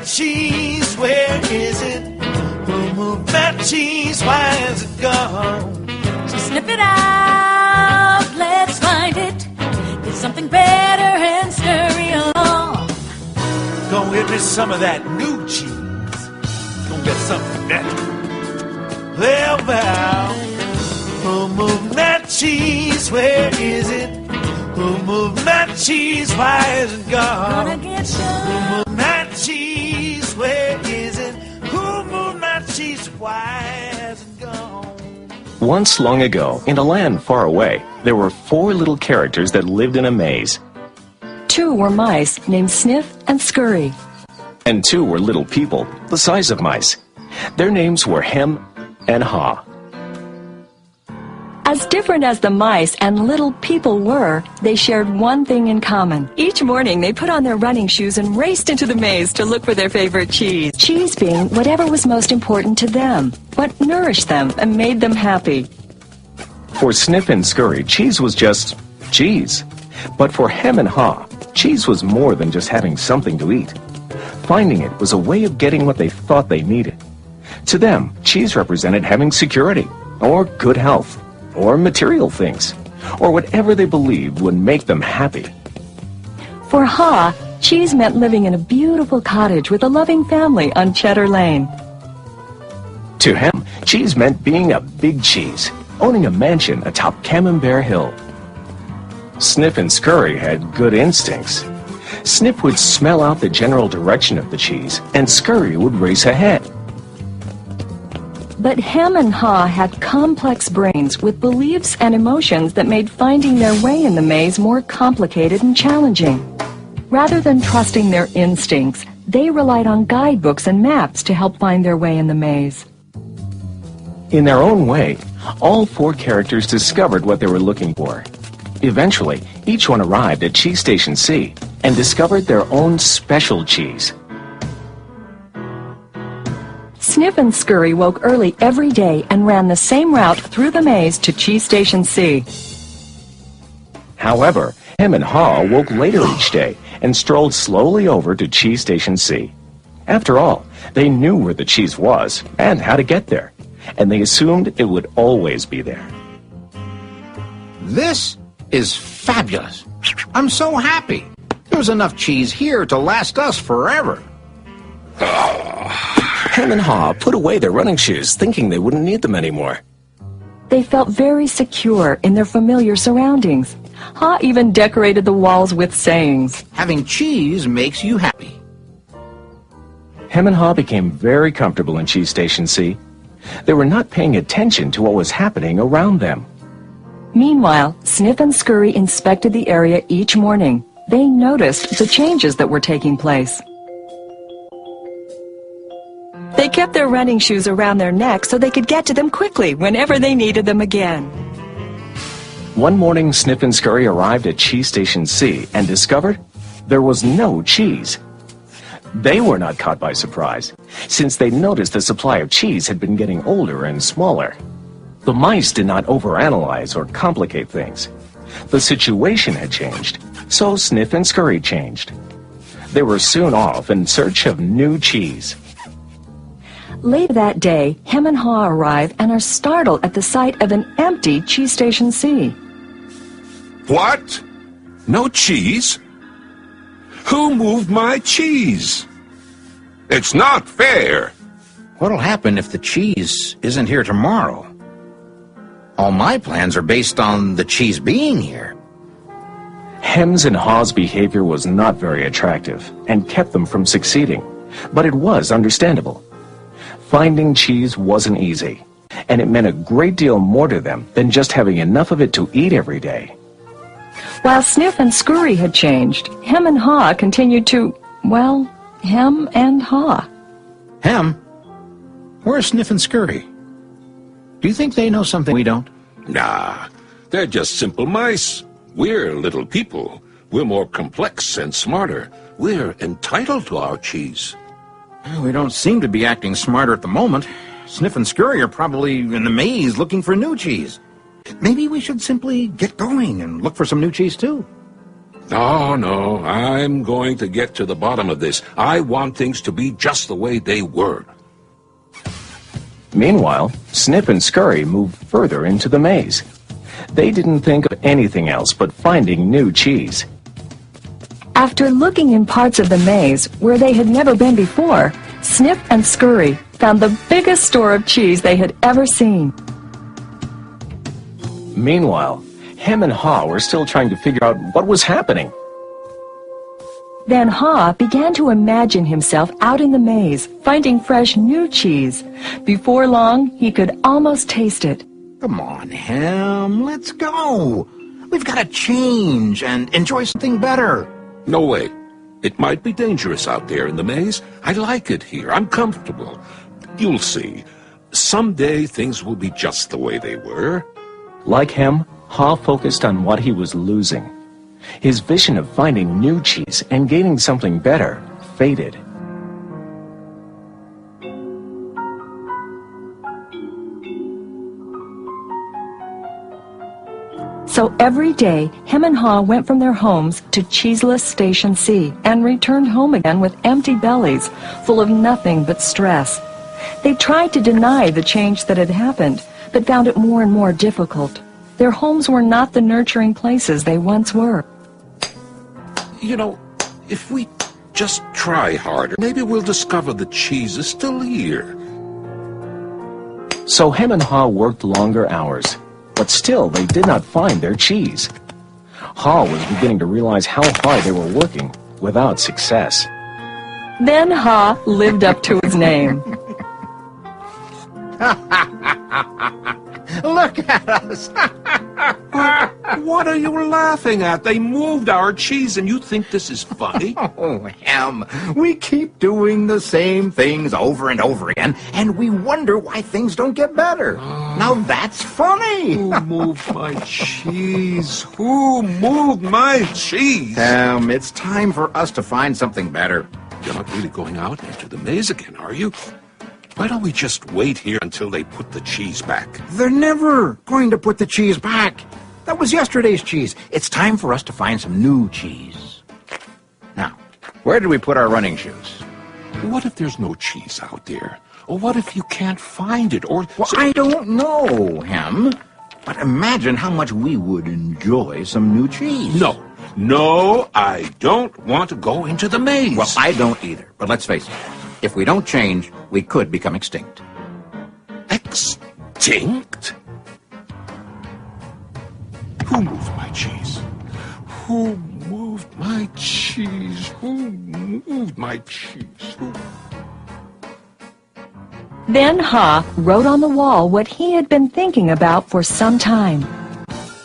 that cheese? Where is it? Who moved that cheese? Why is it gone? So sniff it out, let's find it. Get something better and scurry along. Go get me some of that new cheese. Go get something better. Well, who moved that cheese? Where is it? Who moved that cheese? Why is it gone? Gonna get some. Who moved that cheese? Where is it? Who moved that cheese? Why is it gone? Once long ago, in a land far away, there were 4 little characters that lived in a maze. 2 were mice named Sniff and Scurry. And 2 were little people, the size of mice. Their names were Hem and Haw. As different as the mice and little people were, they shared one thing in common. Each morning, they put on their running shoes and raced into the maze to look for their favorite cheese. Cheese being whatever was most important to them, what nourished them and made them happy. For Sniff and Scurry, cheese was just cheese. But for Hem and Haw, cheese was more than just having something to eat. Finding it was a way of getting what they thought they needed. To them, cheese represented having security, or good health, or material things, or whatever they believed would make them happy. For Haw, cheese meant living in a beautiful cottage with a loving family on Cheddar Lane. To Hem, cheese meant being a big cheese, owning a mansion atop Camembert Hill. Sniff and Scurry had good instincts. Sniff would smell out the general direction of the cheese, and Scurry would race ahead. But Hem and Haw had complex brains with beliefs and emotions that made finding their way in the maze more complicated and challenging. Rather than trusting their instincts, they relied on guidebooks and maps to help find their way in the maze. In their own way, all 4 characters discovered what they were looking for. Eventually, each one arrived at Cheese Station C and discovered their own special cheese. Sniff and Scurry woke early every day and ran the same route through the maze to Cheese Station C. However, Hem and Haw woke later each day and strolled slowly over to Cheese Station C. After all, they knew where the cheese was and how to get there, and they assumed it would always be there. This is fabulous. I'm so happy. There's enough cheese here to last us forever. Hem and Haw put away their running shoes, thinking they wouldn't need them anymore. They felt very secure in their familiar surroundings. Haw even decorated the walls with sayings. Having cheese makes you happy. Hem and Haw became very comfortable in Cheese Station C. They were not paying attention to what was happening around them. Meanwhile, Sniff and Scurry inspected the area each morning. They noticed the changes that were taking place. They kept their running shoes around their necks so they could get to them quickly whenever they needed them again. One morning, Sniff and Scurry arrived at Cheese Station C and discovered there was no cheese. They were not caught by surprise, since they noticed the supply of cheese had been getting older and smaller. The mice did not overanalyze or complicate things. The situation had changed, so Sniff and Scurry changed. They were soon off in search of new cheese. Later that day, Hem and Haw arrive and are startled at the sight of an empty Cheese Station C. What? No cheese? Who moved my cheese? It's not fair. What'll happen if the cheese isn't here tomorrow? All my plans are based on the cheese being here. Hem's and Haw's behavior was not very attractive and kept them from succeeding, but it was understandable. Finding cheese wasn't easy, and it meant a great deal more to them than just having enough of it to eat every day. While Sniff and Scurry had changed, Hem and Haw continued to, well, hem and haw. Hem? Where's Sniff and Scurry? Do you think they know something we don't? Nah, they're just simple mice. We're little people. We're more complex and smarter. We're entitled to our cheese. We don't seem to be acting smarter at the moment. Sniff and Scurry are probably in the maze looking for new cheese. Maybe we should simply get going and look for some new cheese, too. No, no, I'm going to get to the bottom of this. I want things to be just the way they were. Meanwhile, Snip and Scurry moved further into the maze. They didn't think of anything else but finding new cheese. After looking in parts of the maze where they had never been before, Snip and Scurry found the biggest store of cheese they had ever seen. Meanwhile, Hem and Haw were still trying to figure out what was happening. Then Haw began to imagine himself out in the maze, finding fresh new cheese. Before long, he could almost taste it. Come on, Hem, let's go. We've got to change and enjoy something better. No way. It might be dangerous out there in the maze. I like it here. I'm comfortable. You'll see. Someday things will be just the way they were. Like Hem, Haw focused on what he was losing. His vision of finding new cheese and gaining something better faded. So every day, Hem and Haw went from their homes to cheeseless Station C and returned home again with empty bellies, full of nothing but stress. They tried to deny the change that had happened, but found it more and more difficult. Their homes were not the nurturing places they once were. You know, if we just try harder, maybe we'll discover the cheese is still here. So Hem and Haw worked longer hours, but still they did not find their cheese. Haw was beginning to realize how hard they were working without success. Then Haw lived up to his name. Look at us. What are you laughing at? They moved our cheese and you think this is funny? Oh, Hem, we keep doing the same things over and over again, and we wonder why things don't get better. Now that's funny. Who moved my cheese? Who moved my cheese? Hem, it's time for us to find something better. You're not really going out into the maze again, are you? Why don't we just wait here until they put the cheese back? They're never going to put the cheese back. That was yesterday's cheese. It's time for us to find some new cheese. Now, where did we put our running shoes? What if there's no cheese out there? Or what if you can't find it? Or Well, I don't know, Hem. But imagine how much we would enjoy some new cheese. No, I don't want to go into the maze. Well, I don't either. But let's face it. If we don't change, we could become extinct. Extinct? Who moved my cheese? Who moved my cheese? Who moved my cheese? Who? Then Haw wrote on the wall what he had been thinking about for some time.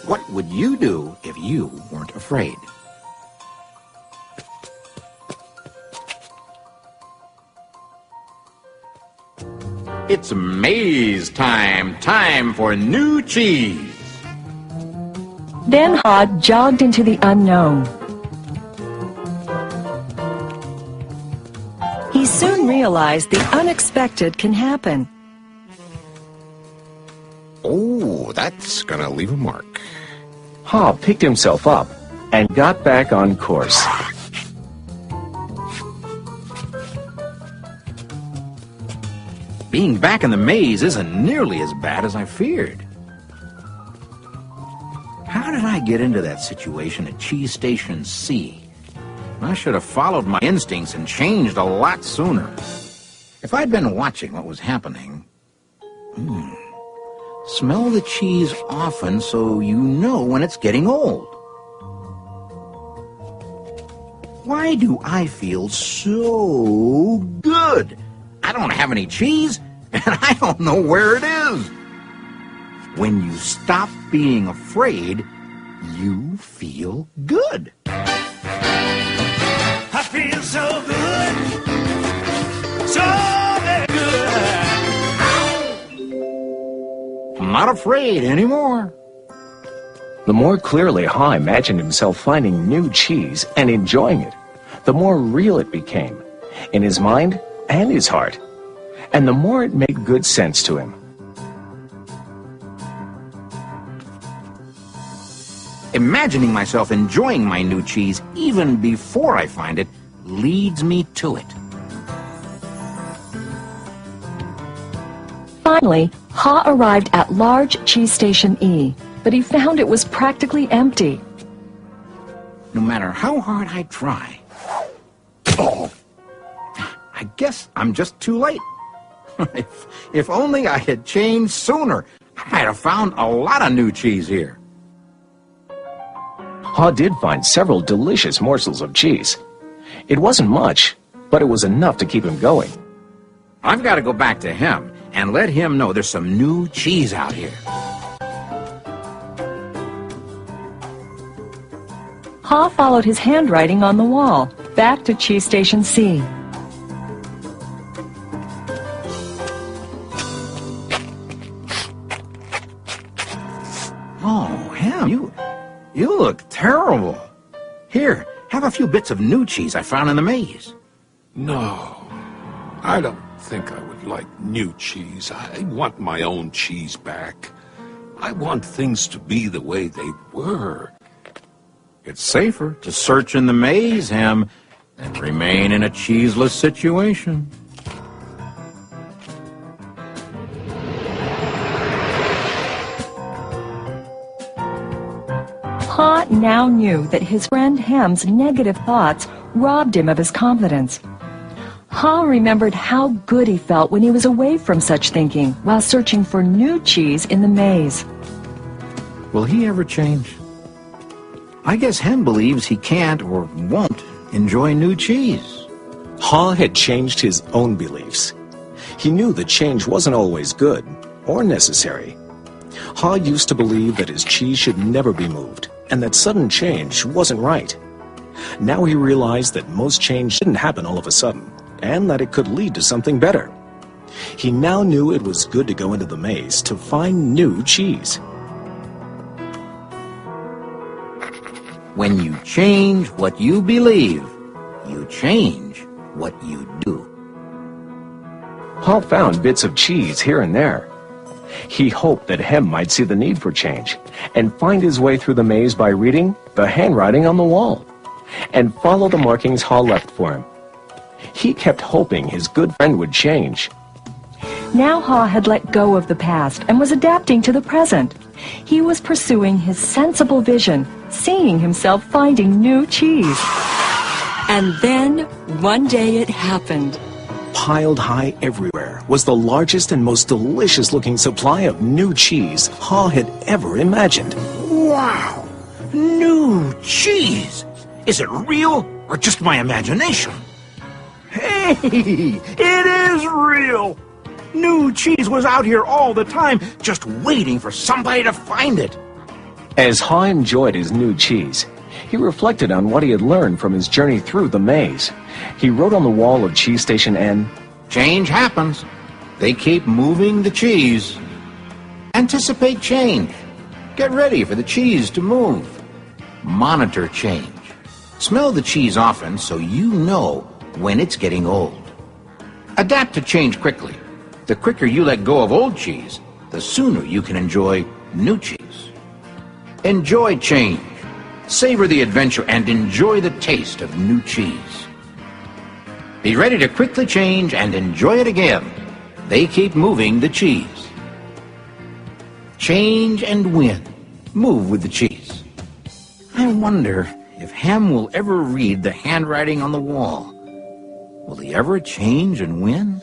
What would you do if you weren't afraid? It's maze time. Time for new cheese. Then Haw jogged into the unknown. He soon realized the unexpected can happen. Oh, that's gonna leave a mark. Haw picked himself up and got back on course. Being back in the maze isn't nearly as bad as I feared. How did I get into that situation at Cheese Station C? I should have followed my instincts and changed a lot sooner. If I'd been watching what was happening... Smell the cheese often so you know when it's getting old. Why do I feel so good? I don't have any cheese, and I don't know where it is. When you stop being afraid, you feel good. I feel so good, so very good. I'm not afraid anymore. The more clearly Haw imagined himself finding new cheese and enjoying it, the more real it became, in his mind and his heart, and the more it made good sense to him. imagining myself enjoying my new cheese even before I find it leads me to it. Finally, Ha arrived at large cheese station E, but he found it was practically empty. No matter how hard I try, I guess I'm just too late. if only I had changed sooner, I might have found a lot of new cheese here. Ha did find several delicious morsels of cheese. It wasn't much, but it was enough to keep him going. I've got to go back to him and let him know there's some new cheese out here. Ha followed his handwriting on the wall, back to cheese station C. Oh, Ham, you look terrible. Here, have a few bits of new cheese I found in the maze. No, I don't think I would like new cheese. I want my own cheese back. I want things to be the way they were. It's safer to search in the maze, Ham, than remain in a cheeseless situation. Ha now knew that his friend Ham's negative thoughts robbed him of his confidence. Ha remembered how good he felt when he was away from such thinking while searching for new cheese in the maze. Will he ever change? I guess Ham believes he can't or won't enjoy new cheese. Ha had changed his own beliefs. He knew that change wasn't always good or necessary. Ha used to believe that his cheese should never be moved, and that sudden change wasn't right. Now he realized that most change shouldn't happen all of a sudden, and that it could lead to something better. He now knew it was good to go into the maze to find new cheese. When you change what you believe, you change what you do. Ha found bits of cheese here and there. He hoped that Hem might see the need for change and find his way through the maze by reading the handwriting on the wall and follow the markings Ha left for him. He kept hoping his good friend would change. Now Ha had let go of the past and was adapting to the present. He was pursuing his sensible vision, seeing himself finding new cheese. And then, one day it happened. Piled high everywhere was the largest and most delicious-looking supply of new cheese Ha had ever imagined. Wow! New cheese! Is it real or just my imagination? Hey! It is real! New cheese was out here all the time, just waiting for somebody to find it. As Ha enjoyed his new cheese, he reflected on what he had learned from his journey through the maze. He wrote on the wall of Cheese Station N, Change happens. They keep moving the cheese. Anticipate change. Get ready for the cheese to move. Monitor change. Smell the cheese often so you know when it's getting old. Adapt to change quickly. The quicker you let go of old cheese, the sooner you can enjoy new cheese. Enjoy change. Savor the adventure and enjoy the taste of new cheese. Be ready to quickly change and enjoy it again. They keep moving the cheese. Change and win. Move with the cheese. I wonder if Ham will ever read the handwriting on the wall. Will he ever change and win?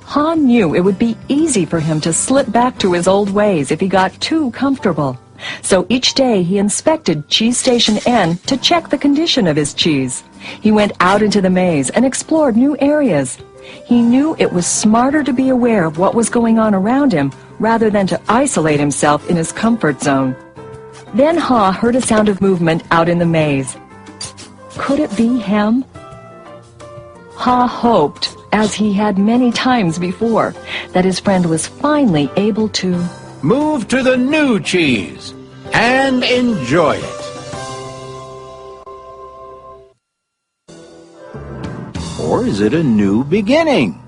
Ha knew it would be easy for him to slip back to his old ways if he got too comfortable. So each day he inspected Cheese Station N to check the condition of his cheese. He went out into the maze and explored new areas. He knew it was smarter to be aware of what was going on around him rather than to isolate himself in his comfort zone. Then Ha heard a sound of movement out in the maze. Could it be Hem? Ha hoped, as he had many times before, that his friend was finally able to move to the new cheese and enjoy it. Or is it a new beginning?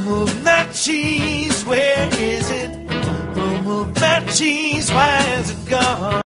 Move that cheese, where is it? cheese, why is it gone?